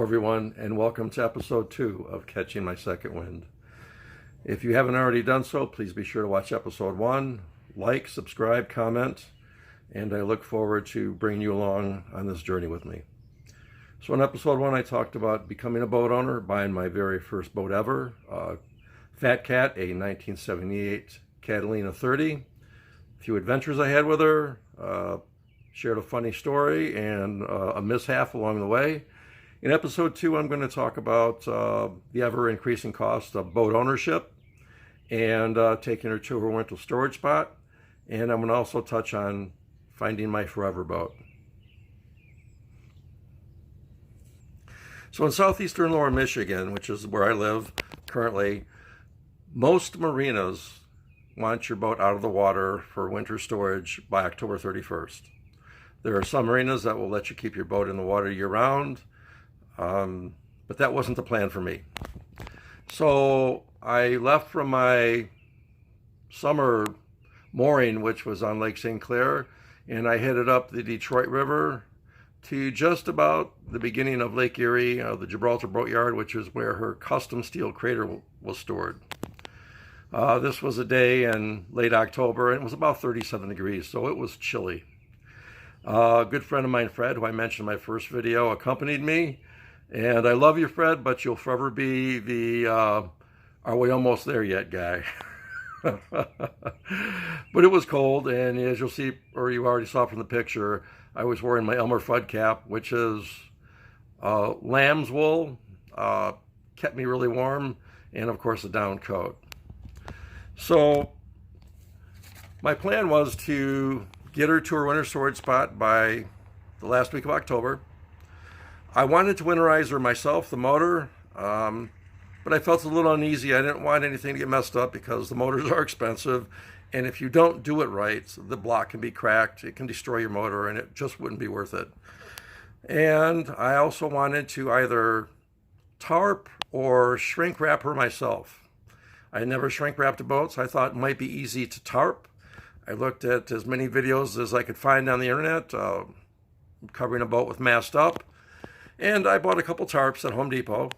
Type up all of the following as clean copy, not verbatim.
everyone, and welcome to episode 2 of Catching My Second Wind. If you haven't already done so, please be sure to watch episode 1, like, subscribe, comment, and I look forward to bringing you along on this journey with me. So in episode 1, I talked about becoming a boat owner, buying my very first boat ever, Fat Cat, a 1978 Catalina 30. A few adventures I had with her, shared a funny story and a mishap along the way. In episode 2, I'm going to talk about the ever-increasing cost of boat ownership and taking her to her winter storage spot. And I'm going to also touch on finding my forever boat. So in southeastern Lower Michigan, which is where I live currently, most marinas want your boat out of the water for winter storage by October 31st. There are some marinas that will let you keep your boat in the water year-round, but that wasn't the plan for me. So I left from my summer mooring, which was on Lake St. Clair, and I headed up the Detroit River to just about the beginning of Lake Erie, the Gibraltar Boatyard, which is where her custom steel crater was stored. This was a day in late October, and it was about 37 degrees, so it was chilly. A good friend of mine, Fred, who I mentioned in my first video, accompanied me. And I love you, Fred, but you'll forever be the are we almost there yet guy. But it was cold, and as you'll see, or you already saw from the picture, I was wearing my Elmer Fudd cap, which is lamb's wool, kept me really warm, and of course a down coat. So my plan was to get her to her winter storage spot by the last week of October. I wanted to winterize her myself, the motor, but I felt a little uneasy. I didn't want anything to get messed up because the motors are expensive, and if you don't do it right, the block can be cracked, it can destroy your motor, and it just wouldn't be worth it. And I also wanted to either tarp or shrink wrap her myself. I never shrink wrapped a boat, so I thought it might be easy to tarp. I looked at as many videos as I could find on the internet, covering a boat with mast up. And I bought a couple tarps at Home Depot.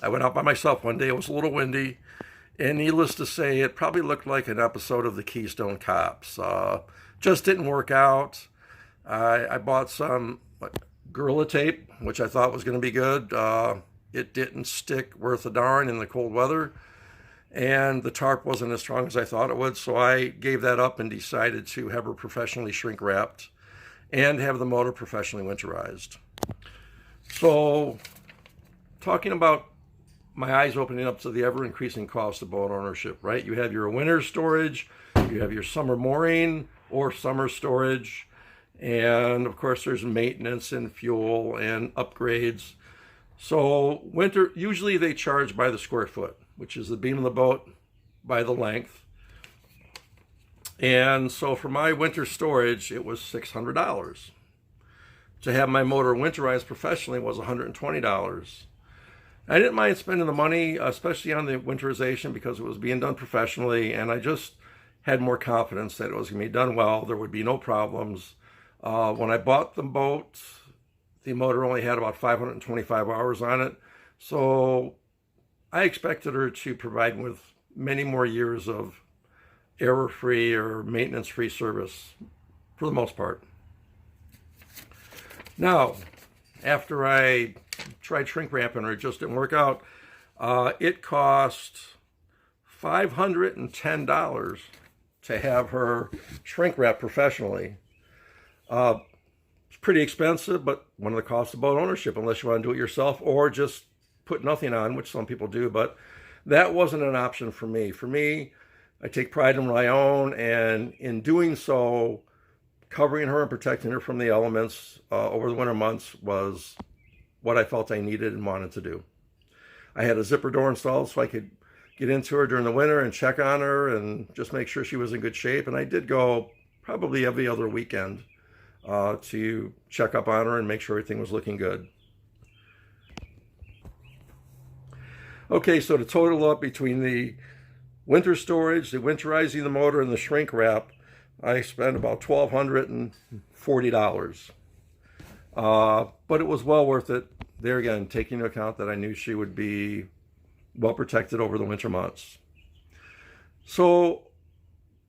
I went out by myself one day. It was a little windy. And needless to say, it probably looked like an episode of the Keystone Cops. Just didn't work out. I bought some Gorilla Tape, which I thought was going to be good. It didn't stick worth a darn in the cold weather. And the tarp wasn't as strong as I thought it would. So I gave that up and decided to have her professionally shrink wrapped and have the motor professionally winterized. So, talking about my eyes opening up to the ever-increasing cost of boat ownership, right? You have your winter storage, you have your summer mooring or summer storage, and of course there's maintenance and fuel and upgrades. So, winter, usually they charge by the square foot, which is the beam of the boat by the length. And so for my winter storage, it was $600. To have my motor winterized professionally was $120. I didn't mind spending the money, especially on the winterization, because it was being done professionally, and I just had more confidence that it was going to be done well. There would be no problems. When I bought the boat, the motor only had about 525 hours on it, so I expected her to provide me with many more years of error-free or maintenance-free service, for the most part. Now, after I tried shrink wrapping her, it just didn't work out. It cost $510 to have her shrink wrap professionally. It's pretty expensive, but one of the costs of boat ownership, unless you want to do it yourself or just put nothing on, which some people do, but that wasn't an option for me. For me, I take pride in what I own, and in doing so, covering her and protecting her from the elements over the winter months was what I felt I needed and wanted to do. I had a zipper door installed so I could get into her during the winter and check on her and just make sure she was in good shape. And I did go probably every other weekend to check up on her and make sure everything was looking good. Okay, so to total up between the winter storage, the winterizing the motor, and the shrink wrap, I spent about $1,240. But it was well worth it. There again, taking into account that I knew she would be well protected over the winter months. So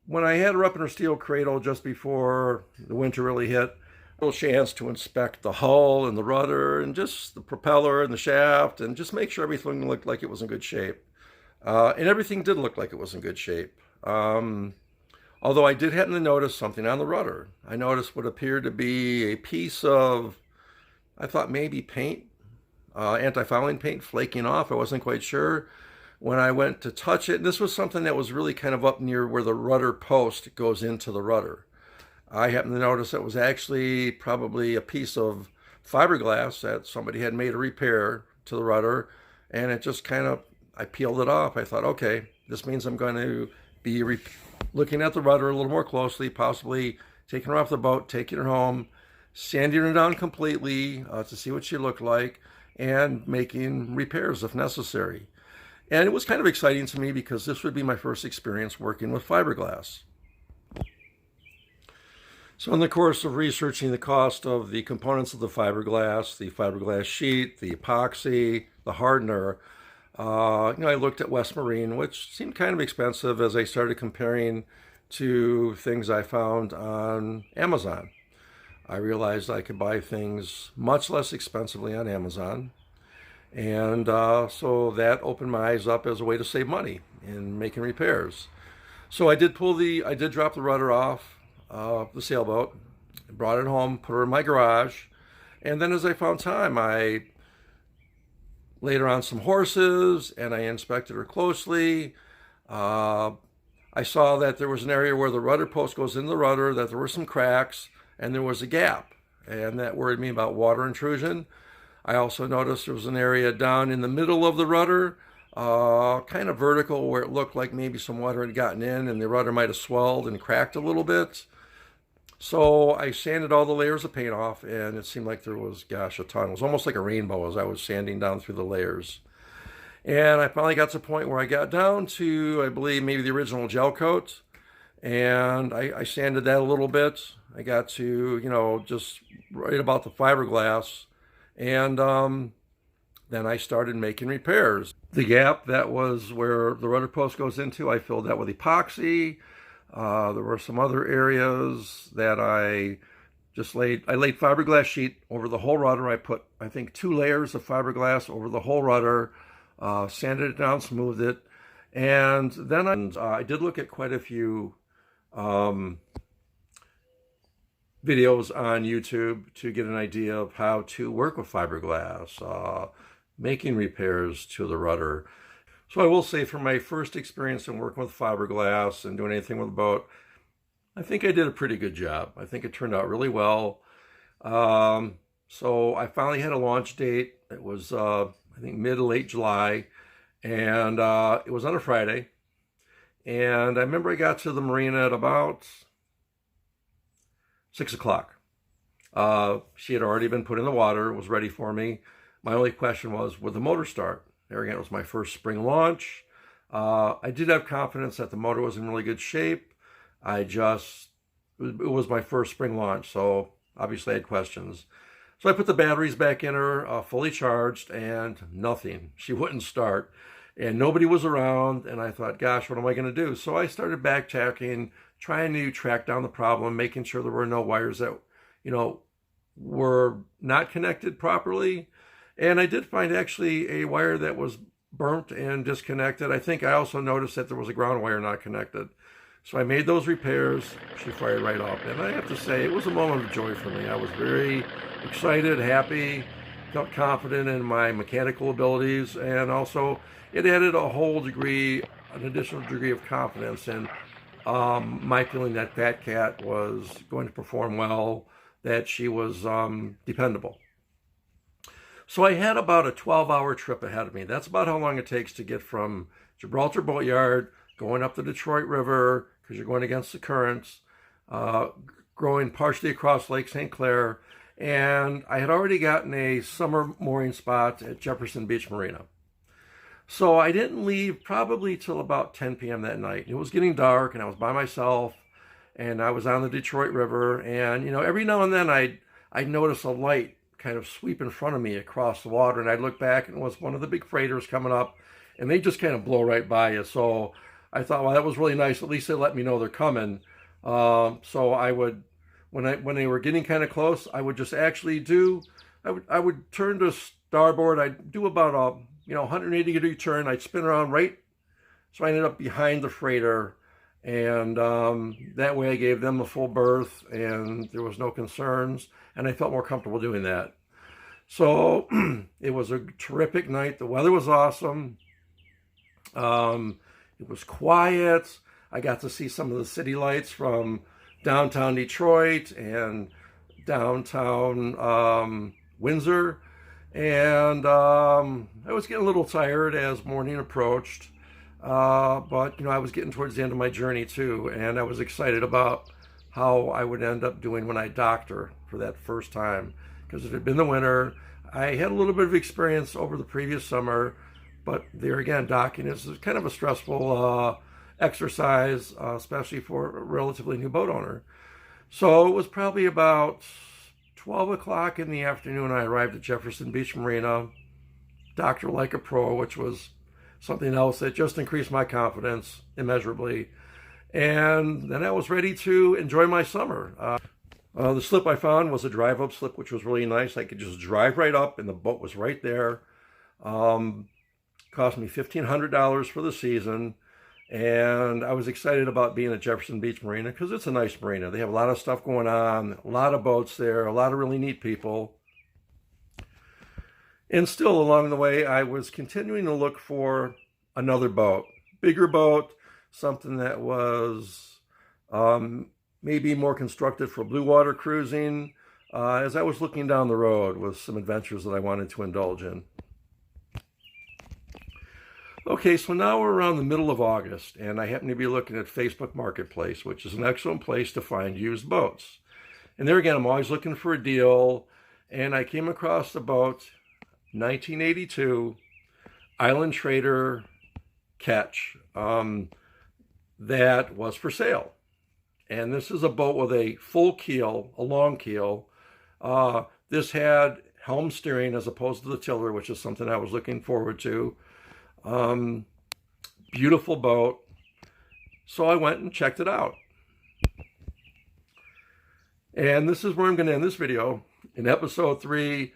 when I had her up in her steel cradle just before the winter really hit, a little chance to inspect the hull and the rudder and just the propeller and the shaft and just make sure everything looked like it was in good shape. And everything did look like it was in good shape. Although I did happen to notice something on the rudder. I noticed what appeared to be a piece of, I thought maybe paint, anti-fouling paint flaking off. I wasn't quite sure. When I went to touch it, and this was something that was really kind of up near where the rudder post goes into the rudder. I happened to notice it was actually probably a piece of fiberglass that somebody had made a repair to the rudder, and it just kind of, I peeled it off. I thought, okay, this means I'm going to be looking at the rudder a little more closely, possibly taking her off the boat, taking her home, sanding her down completely to see what she looked like, and making repairs if necessary. And it was kind of exciting to me because this would be my first experience working with fiberglass. So in the course of researching the cost of the components of the fiberglass sheet, the epoxy, the hardener, I looked at West Marine, which seemed kind of expensive as I started comparing to things I found on Amazon. I realized I could buy things much less expensively on Amazon. And so that opened my eyes up as a way to save money in making repairs. So I did drop the rudder off the sailboat, brought it home, put her in my garage. And then as I found time, I laid her on some horses and I inspected her closely. I saw that there was an area where the rudder post goes in the rudder, that there were some cracks and there was a gap. And that worried me about water intrusion. I also noticed there was an area down in the middle of the rudder, kind of vertical, where it looked like maybe some water had gotten in and the rudder might have swelled and cracked a little bit. So I sanded all the layers of paint off and it seemed like there was, gosh, a ton. It was almost like a rainbow as I was sanding down through the layers. And I finally got to the point where I got down to, I believe, maybe the original gel coat. And I sanded that a little bit. I got to, just right about the fiberglass. And then I started making repairs. The gap that was where the rudder post goes into, I filled that with epoxy. There were some other areas that I laid fiberglass sheet over the whole rudder. I put, I think, 2 layers of fiberglass over the whole rudder, sanded it down, smoothed it. And then I did look at quite a few videos on YouTube to get an idea of how to work with fiberglass, making repairs to the rudder. So I will say, for my first experience in working with fiberglass and doing anything with a boat, I think I did a pretty good job. I think it turned out really well. So I finally had a launch date. It was, I think, mid to late July, and it was on a Friday. And I remember I got to the Marina at about 6 o'clock. She had already been put in the water, was ready for me. My only question was, would the motor start? There again, it was my first spring launch. I did have confidence that the motor was in really good shape. It was my first spring launch, so obviously I had questions. So I put the batteries back in her, fully charged, and nothing. She wouldn't start. And nobody was around, and I thought, gosh, what am I going to do? So I started backtracking, trying to track down the problem, making sure there were no wires that, were not connected properly. And I did find actually a wire that was burnt and disconnected. I think I also noticed that there was a ground wire not connected. So I made those repairs. She fired right off. And I have to say, it was a moment of joy for me. I was very excited, happy, felt confident in my mechanical abilities, and also it added an additional degree of confidence in my feeling that that cat was going to perform well, that she was dependable. So I had about a 12-hour trip ahead of me. That's about how long it takes to get from Gibraltar Boatyard, going up the Detroit River, because you're going against the currents, going partially across Lake St. Clair, and I had already gotten a summer mooring spot at Jefferson Beach Marina. So I didn't leave probably till about 10 p.m. that night. It was getting dark, and I was by myself, and I was on the Detroit River, and every now and then I'd notice a light kind of sweep in front of me across the water, and I'd look back and it was one of the big freighters coming up, and they just kind of blow right by you. So I thought, well, that was really nice. At least they let me know they're coming. So I would, when they were getting kind of close, I would just actually I would turn to starboard. I'd do about a 180-degree turn. I'd spin around right, so I ended up behind the freighter, and that way I gave them a full berth, and there was no concerns, and I felt more comfortable doing that. So it was a terrific night. The weather was awesome. It was quiet. I got to see some of the city lights from downtown Detroit and downtown Windsor. And I was getting a little tired as morning approached. But, I was getting towards the end of my journey too. And I was excited about how I would end up doing when I docked her for that first time. Because it had been the winter. I had a little bit of experience over the previous summer. But there again, docking is kind of a stressful exercise, especially for a relatively new boat owner. So it was probably about 12 o'clock in the afternoon. I arrived at Jefferson Beach Marina, docked her like a pro, which was something else that just increased my confidence immeasurably. And then I was ready to enjoy my summer. The slip I found was a drive-up slip, which was really nice. I could just drive right up, and the boat was right there. Cost me $1,500 for the season, and I was excited about being at Jefferson Beach Marina because it's a nice marina. They have a lot of stuff going on, a lot of boats there, a lot of really neat people. And still along the way, I was continuing to look for another boat, bigger boat, something that was maybe more constructed for blue water cruising, as I was looking down the road with some adventures that I wanted to indulge in. Okay, so now we're around the middle of August, and I happen to be looking at Facebook Marketplace, which is an excellent place to find used boats. And there again, I'm always looking for a deal, and I came across the boat, 1982 Island Trader Ketch, that was for sale. And this is a boat with a full keel, a long keel. This had helm steering as opposed to the tiller, which is something I was looking forward to. Beautiful boat. So I went and checked it out. And this is where I'm going to end this video. In episode 3,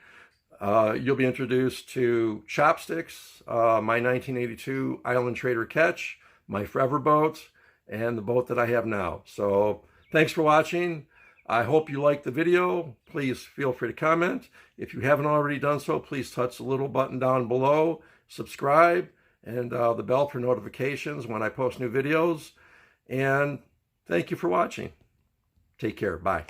you'll be introduced to Chopsticks, my 1982 Island Trader Ketch, my forever boat, and the boat that I have now. So thanks for watching. I hope you liked the video. Please feel free to comment. If you haven't already done so, please touch the little button down below, subscribe, and the bell for notifications when I post new videos. And thank you for watching. Take care. Bye.